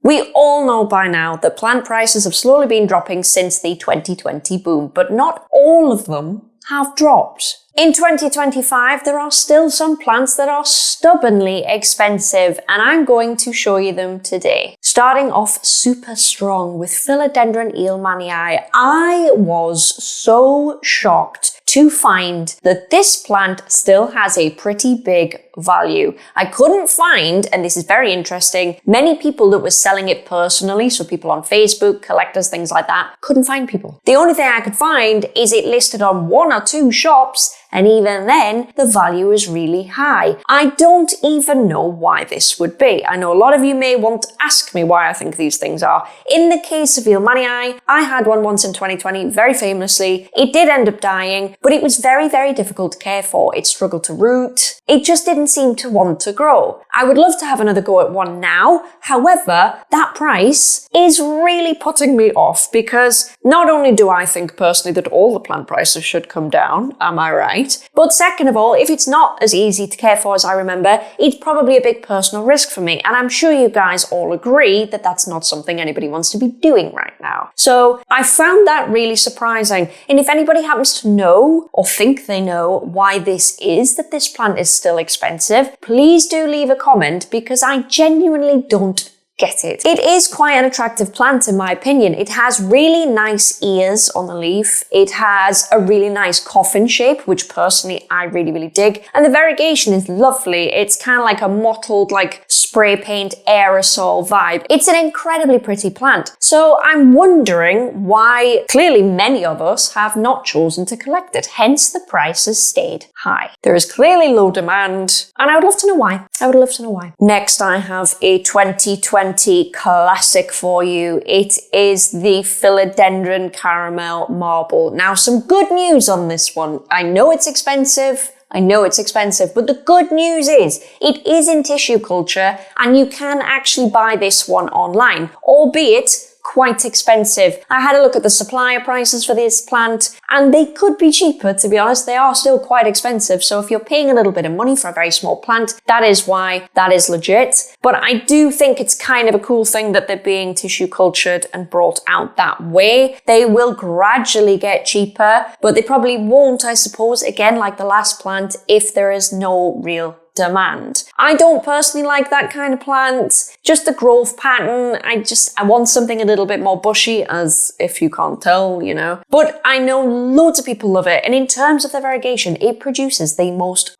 We all know by now that plant prices have slowly been dropping since the 2020 boom, but not all of them have dropped. In 2025, there are still some plants that are stubbornly expensive, and I'm going to show you them today. Starting off super strong with Philodendron Ilsemanii. I was so shocked to find that this plant still has a pretty big value. I couldn't find, and this is very interesting, many people that were selling it personally, so people on Facebook, collectors, things like that, couldn't find people. The only thing I could find is it listed on 1 or 2 shops, and even then, the value is really high. I don't even know why this would be. I know a lot of you may want to ask me why I think these things are. In the case of Ilsemanii, I had one once in 2020, very famously. It did end up dying, but it was very, very difficult to care for. It struggled to root. It just didn't seem to want to grow. I would love to have another go at one now. However, that price is really putting me off because not only do I think personally that all the plant prices should come down, am I right? But second of all, if it's not as easy to care for as I remember, it's probably a big personal risk for me. And I'm sure you guys all agree that that's not something anybody wants to be doing right now. So I found that really surprising. And if anybody happens to know or think they know why this is, that this plant is still expensive, please do leave a comment because I genuinely don't get it. It is quite an attractive plant in my opinion. It has really nice ears on the leaf. It has a really nice coffin shape, which personally I really, really dig. And the variegation is lovely. It's kind of like a mottled, like spray paint aerosol vibe. It's an incredibly pretty plant. So I'm wondering why clearly many of us have not chosen to collect it. Hence the price has stayed high. There is clearly low demand and I would love to know why. I would love to know why. Next, I have a 2020 classic for you. It is the Philodendron Caramel Marble. Now, some good news on this one. I know it's expensive, but the good news is it is in tissue culture and you can actually buy this one online, albeit quite expensive. I had a look at the supplier prices for this plant and they could be cheaper, to be honest. They are still quite expensive. So if you're paying a little bit of money for a very small plant, that is why that is legit. But I do think it's kind of a cool thing that they're being tissue cultured and brought out that way. They will gradually get cheaper, but they probably won't, I suppose, again, like the last plant, if there is no real demand. I don't personally like that kind of plant. Just the growth pattern, I want something a little bit more bushy, as if you can't tell, you know. But I know loads of people love it. And in terms of the variegation, it produces the most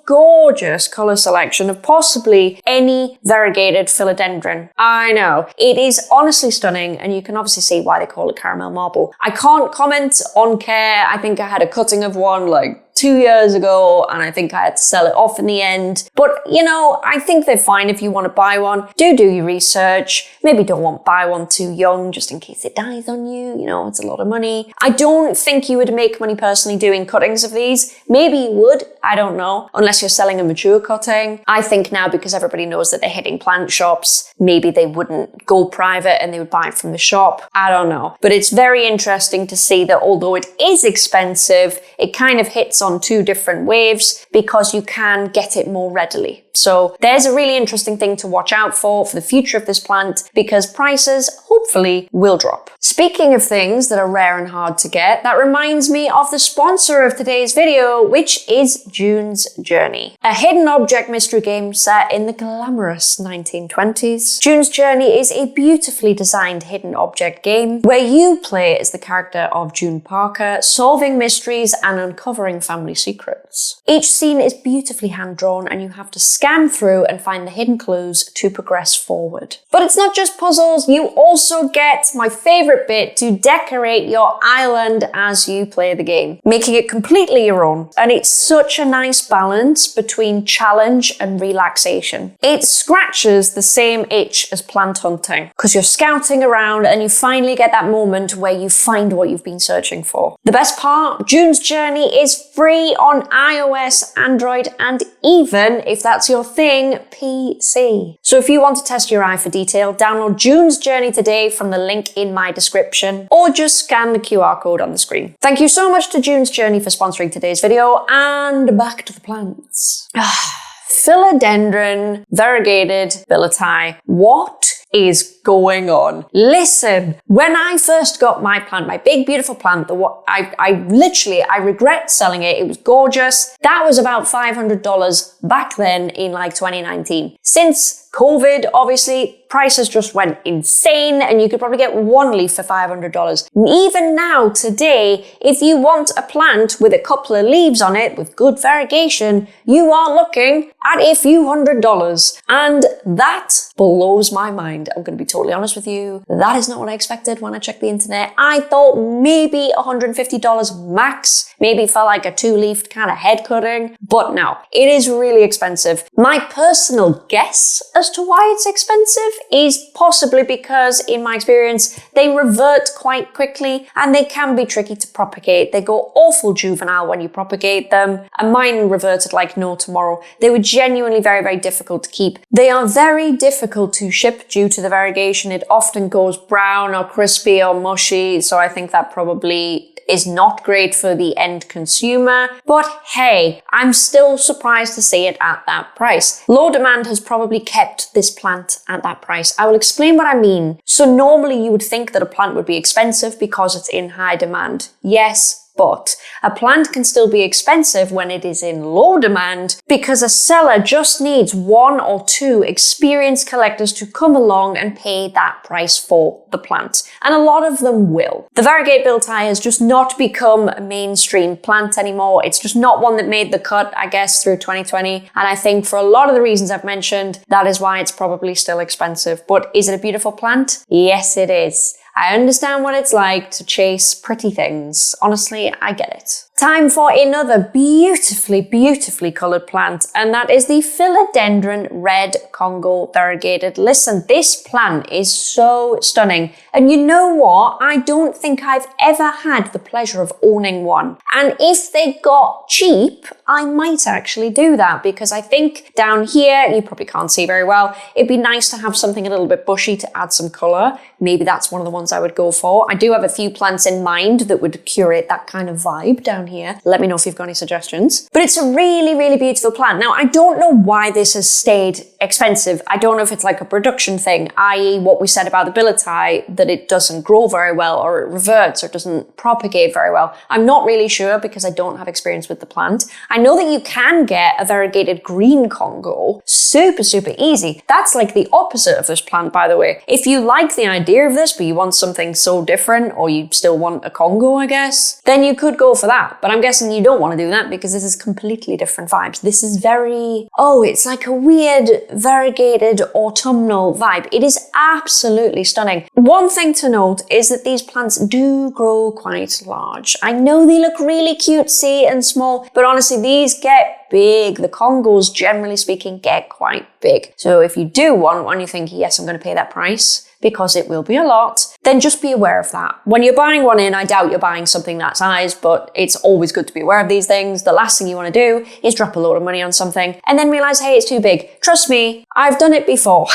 gorgeous color selection of possibly any variegated philodendron. I know. It is honestly stunning, and you can obviously see why they call it caramel marble. I can't comment on care. I think I had a cutting of one like 2 years ago, and I think I had to sell it off in the end. But, you know, I think they're fine if you want to buy one. Do your research. Maybe don't want to buy one too young, just in case it dies on you. You know, it's a lot of money. I don't think you would make money personally doing cuttings of these. Maybe you would. I don't know. Unless you're selling a mature cutting. I think now, because everybody knows that they're hitting plant shops, maybe they wouldn't go private and they would buy it from the shop. I don't know. But it's very interesting to see that although it is expensive, it kind of hits on 2 different waves because you can get it more readily. So there's a really interesting thing to watch out for the future of this plant, because prices hopefully will drop. Speaking of things that are rare and hard to get, that reminds me of the sponsor of today's video, which is June's Journey, a hidden object mystery game set in the glamorous 1920s. June's Journey is a beautifully designed hidden object game where you play as the character of June Parker, solving mysteries and uncovering family secrets. Each scene is beautifully hand-drawn and you have to scan through and find the hidden clues to progress forward. But it's not just puzzles, you also get my favorite bit, to decorate your island as you play the game, making it completely your own. And it's such a nice balance between challenge and relaxation. It scratches the same itch as plant hunting, because you're scouting around and you finally get that moment where you find what you've been searching for. The best part, June's Journey is free on iOS, Android, and even, if that's your thing, PC. So if you want to test your eye for detail, download June's Journey today from the link in my description, or just scan the QR code on the screen. Thank you so much to June's Journey for sponsoring today's video, and back to the plants. Philodendron Variegated billietiae. What is going on? Listen, when I first got my plant, my big beautiful plant, I regret selling it. It was gorgeous. That was about $500 back then in like 2019. Since COVID, obviously, prices just went insane and you could probably get one leaf for $500. And even now, today, if you want a plant with a couple of leaves on it with good variegation, you are looking at a few $100s. And that blows my mind. I'm going to be totally honest with you. That is not what I expected when I checked the internet. I thought maybe $150 max, maybe for like a 2-leaf kind of head cutting. But no, it is really expensive. My personal guess as to why it's expensive is possibly because, in my experience, they revert quite quickly and they can be tricky to propagate. They go awful juvenile when you propagate them, and mine reverted like no tomorrow. They were genuinely very, very difficult to keep. They are very difficult to ship due to the variegation. It often goes brown or crispy or mushy, so I think that probably is not great for the end consumer. But hey, I'm still surprised to see it at that price. Low demand has probably kept this plant at that price. I will explain what I mean. So normally you would think that a plant would be expensive because it's in high demand. Yes, but a plant can still be expensive when it is in low demand because a seller just needs 1 or 2 experienced collectors to come along and pay that price for the plant. And a lot of them will. The variegated billietiae has just not become a mainstream plant anymore. It's just not one that made the cut, I guess, through 2020. And I think for a lot of the reasons I've mentioned, that is why it's probably still expensive. But is it a beautiful plant? Yes, it is. I understand what it's like to chase pretty things. Honestly, I get it. Time for another beautifully, beautifully coloured plant, and that is the Philodendron Red Congo Variegated. Listen, this plant is so stunning. And you know what? I don't think I've ever had the pleasure of owning one. And if they got cheap, I might actually do that, because I think down here, you probably can't see very well, it'd be nice to have something a little bit bushy to add some colour. Maybe that's one of the ones I would go for. I do have a few plants in mind that would curate that kind of vibe down here. Let me know if you've got any suggestions. But it's a really, really beautiful plant. Now, I don't know why this has stayed expensive. I don't know if it's like a production thing, i.e. what we said about the billietiae, that it doesn't grow very well, or it reverts, or doesn't propagate very well. I'm not really sure because I don't have experience with the plant. I know that you can get a variegated green Congo super, super easy. That's like the opposite of this plant, by the way. If you like the idea of this, but you want something so different, or you still want a Congo, I guess, then you could go for that. But I'm guessing you don't want to do that because this is completely different vibes. This is very, it's like a weird variegated autumnal vibe. It is absolutely stunning. One thing to note is that these plants do grow quite large. I know they look really cutesy and small, but honestly, these get big. The Congos, generally speaking, get quite big. So if you do want one, you think, yes, I'm going to pay that price, because it will be a lot, then just be aware of that. When you're buying one in, I doubt you're buying something that size, but it's always good to be aware of these things. The last thing you want to do is drop a load of money on something and then realize, hey, it's too big. Trust me, I've done it before.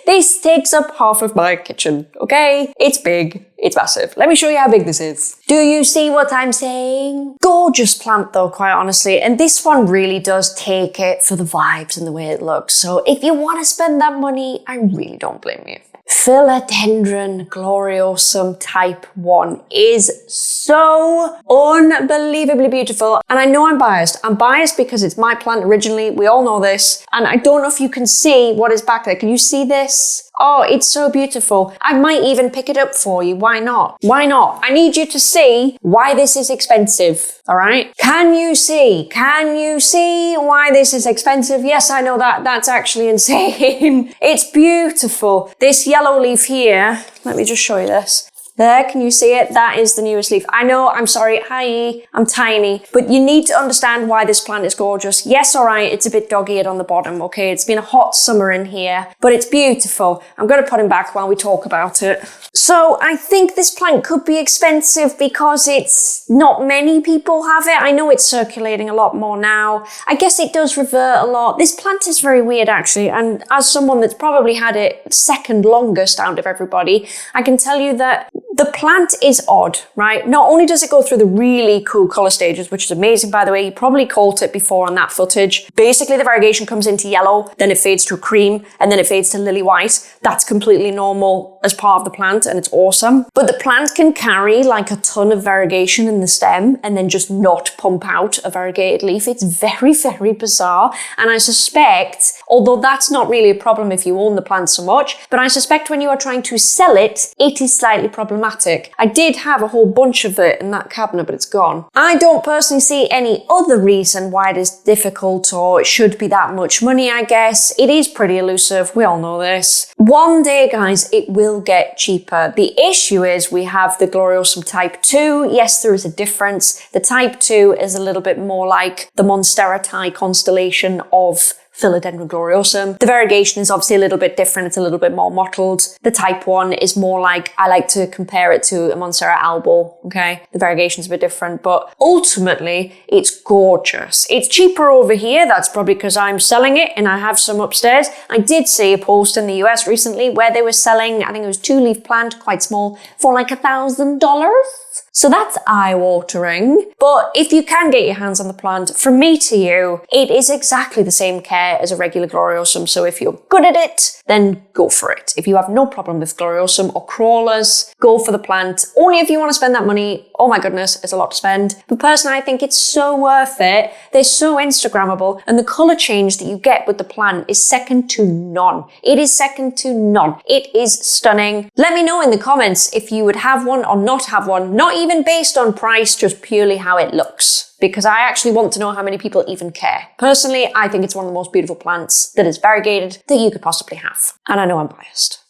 This takes up half of my kitchen, okay? It's big. It's massive. Let me show you how big this is. Do you see what I'm saying? Gorgeous plant though, quite honestly. And this one really does take it for the vibes and the way it looks. So if you want to spend that money, I really don't blame you. Philodendron Gloriosum Type 1 is so unbelievably beautiful. And I know I'm biased. I'm biased because it's my plant originally. We all know this. And I don't know if you can see what is back there. Can you see this? Oh, it's so beautiful. I might even pick it up for you. Why not? Why not? I need you to see why this is expensive. All right? Can you see? Can you see why this is expensive? Yes, I know that. That's actually insane. It's beautiful. This yellow leaf here, let me just show you this. There, can you see it? That is the newest leaf. I know, I'm sorry, hi, I'm tiny, but you need to understand why this plant is gorgeous. Yes, all right, it's a bit dog-eared on the bottom, okay? It's been a hot summer in here, but it's beautiful. I'm going to put him back while we talk about it. So I think this plant could be expensive because it's not many people have it. I know it's circulating a lot more now. I guess it does revert a lot. This plant is very weird, actually, and as someone that's probably had it second longest out of everybody, I can tell you that The plant is odd, right? Not only does it go through the really cool color stages, which is amazing, by the way, you probably caught it before on that footage. Basically, the variegation comes into yellow, then it fades to cream, and then it fades to lily white. That's completely normal as part of the plant, and it's awesome. But the plant can carry like a ton of variegation in the stem and then just not pump out a variegated leaf. It's very, very bizarre. And I suspect, although that's not really a problem if you own the plant so much, but I suspect when you are trying to sell it, it is slightly problematic. I did have a whole bunch of it in that cabinet, but it's gone. I don't personally see any other reason why it is difficult or it should be that much money, I guess. It is pretty elusive. We all know this. One day, guys, it will get cheaper. The issue is we have the Gloriosum Type 2. Yes, there is a difference. The Type 2 is a little bit more like the Monsteraceae constellation of Philodendron gloriosum. The variegation is obviously a little bit different. It's a little bit more mottled. The type 1 is more like, I like to compare it to a Monstera albo, okay? The variegation is a bit different, but ultimately it's gorgeous. It's cheaper over here. That's probably because I'm selling it and I have some upstairs. I did see a post in the US recently where they were selling, I think it was 2-leaf plant, quite small, for like $1,000. So that's eye-watering. But if you can get your hands on the plant, from me to you, it is exactly the same care as a regular Gloriosum. So if you're good at it, then go for it. If you have no problem with Gloriosum or crawlers, go for the plant. Only if you want to spend that money. Oh my goodness, it's a lot to spend. But personally, I think it's so worth it. They're so Instagrammable, and the color change that you get with the plant is second to none. It is second to none. It is stunning. Let me know in the comments if you would have one or not have one. Not even based on price, just purely how it looks, because I actually want to know how many people even care. Personally, I think it's one of the most beautiful plants that is variegated that you could possibly have. And I know I'm biased.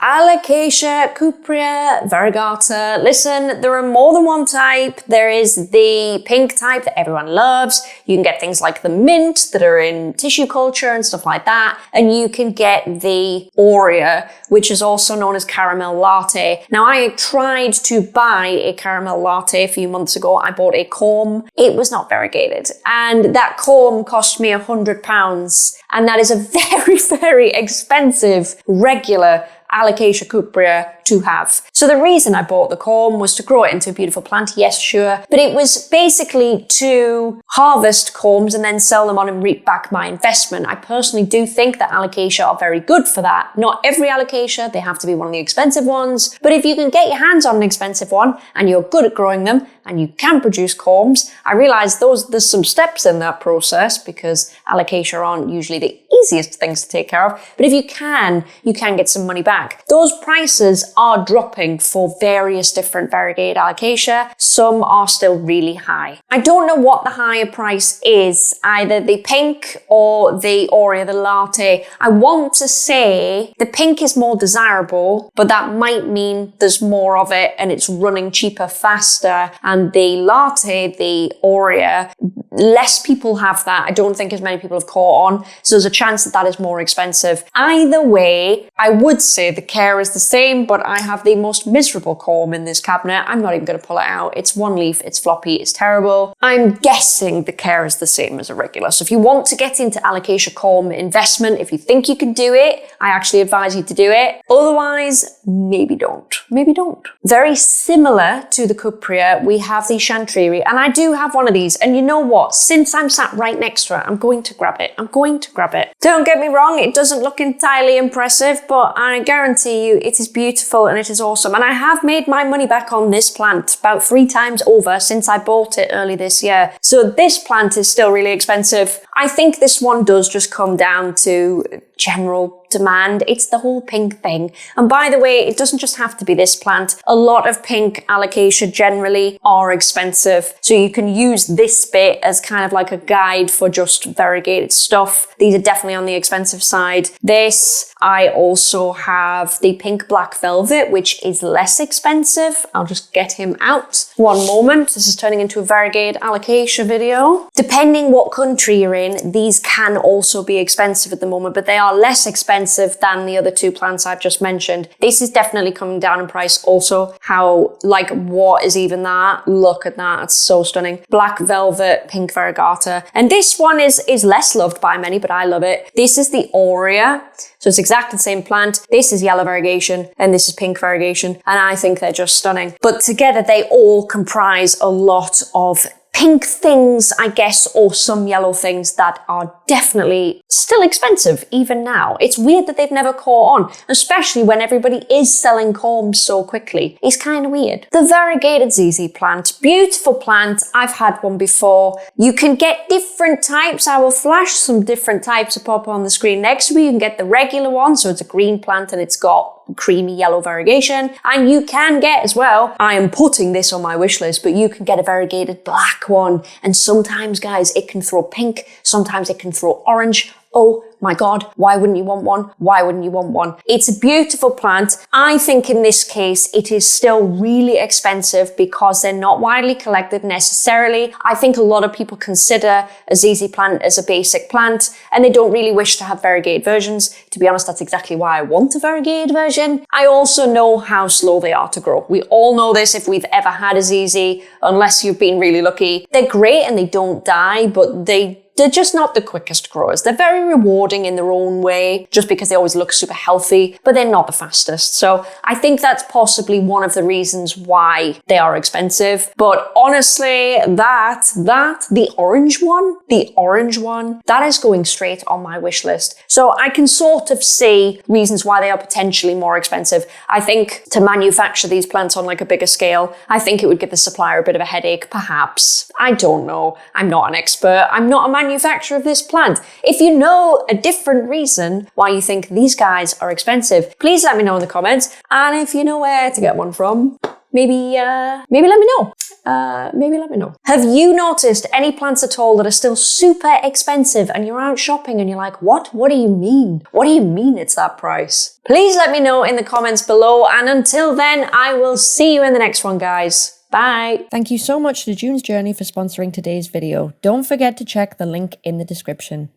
Alocasia, cuprea, variegata. Listen, there are more than one type. There is the pink type that everyone loves. You can get things like the mint that are in tissue culture and stuff like that. And you can get the aurea, which is also known as caramel latte. Now, I tried to buy a caramel latte a few months ago. I bought a comb. It was not variegated. And that comb cost me £100. And that is a very, very expensive regular Alocasia cuprea to have. So the reason I bought the comb was to grow it into a beautiful plant, yes, sure. But it was basically to harvest combs and then sell them on and reap back my investment. I personally do think that Alocasia are very good for that. Not every Alocasia, they have to be one of the expensive ones. But if you can get your hands on an expensive one and you're good at growing them and you can produce combs, I realize there's some steps in that process because Alocasia aren't usually the easiest things to take care of. But if you can get some money back. Those prices are dropping for various different variegated Alocasia. Some are still really high. I don't know what the higher price is, either the pink or the aurea, the latte. I want to say the pink is more desirable, but that might mean there's more of it and it's running cheaper, faster. And the latte, the aurea, less people have that. I don't think as many people have caught on. So there's a chance that that is more expensive. Either way, I would say the care is the same, but I have the most miserable comb in this cabinet. I'm not even going to pull it out. It's one leaf, it's floppy, it's terrible. I'm guessing the care is the same as a regular. So if you want to get into Alocasia comb investment, if you think you can do it, I actually advise you to do it. Otherwise, maybe don't. Maybe don't. Very similar to the cuprea, we have the chantrieri, and I do have one of these. And you know what? Since I'm sat right next to it, I'm going to grab it. I'm going to grab it. Don't get me wrong, it doesn't look entirely impressive, but I guarantee you it is beautiful and it is awesome. And I have made my money back on this plant about 3 times over since I bought it early this year. So this plant is still really expensive. I think this one does just come down to general demand. It's the whole pink thing. And by the way, it doesn't just have to be this plant. A lot of pink Alocasia generally are expensive. So you can use this bit as kind of like a guide for just variegated stuff. These are definitely on the expensive side. This, I also have the pink black velvet, which is less expensive. I'll just get him out. One moment. This is turning into a variegated Alocasia video. Depending what country you're in, these can also be expensive at the moment, but they are less expensive expensive than the other two plants I've just mentioned. This is definitely coming down in price also. How, like, what is even that? Look at that, it's so stunning. Black velvet, pink variegata. And this one is less loved by many, but I love it. This is the aurea. So it's exactly the same plant. This is yellow variegation and this is pink variegation. And I think they're just stunning. But together they all comprise a lot of pink things, I guess, or some yellow things that are definitely still expensive even now. It's weird that they've never caught on, especially when everybody is selling corms so quickly. It's kind of weird. The variegated ZZ plant, beautiful plant. I've had one before. You can get different types. I will flash some different types to pop on the screen next to me. You can get the regular one, so it's a green plant and it's got creamy yellow variegation. And you can get as well, I am putting this on my wish list, but you can get a variegated black one. And sometimes, guys, it can throw pink. Sometimes it can throw orange. Oh my God, why wouldn't you want one? Why wouldn't you want one? It's a beautiful plant. I think in this case, it is still really expensive because they're not widely collected necessarily. I think a lot of people consider a ZZ plant as a basic plant and they don't really wish to have variegated versions. To be honest, that's exactly why I want a variegated version. I also know how slow they are to grow. We all know this if we've ever had a ZZ, unless you've been really lucky. They're great and they don't die, but they're just not the quickest growers. They're very rewarding in their own way, just because they always look super healthy, but they're not the fastest. So I think that's possibly one of the reasons why they are expensive. But honestly, the orange one, that is going straight on my wish list. So I can sort of see reasons why they are potentially more expensive. I think to manufacture these plants on like a bigger scale, I think it would give the supplier a bit of a headache, perhaps. I don't know. I'm not an expert. I'm not a manufacturer of this plant. If you know a different reason why you think these guys are expensive, please let me know in the comments. And if you know where to get one from, maybe let me know. Maybe let me know. Have you noticed any plants at all that are still super expensive and you're out shopping and you're like, what? What do you mean? What do you mean it's that price? Please let me know in the comments below. And until then, I will see you in the next one, guys. Bye. Thank you so much to June's Journey for sponsoring today's video. Don't forget to check the link in the description.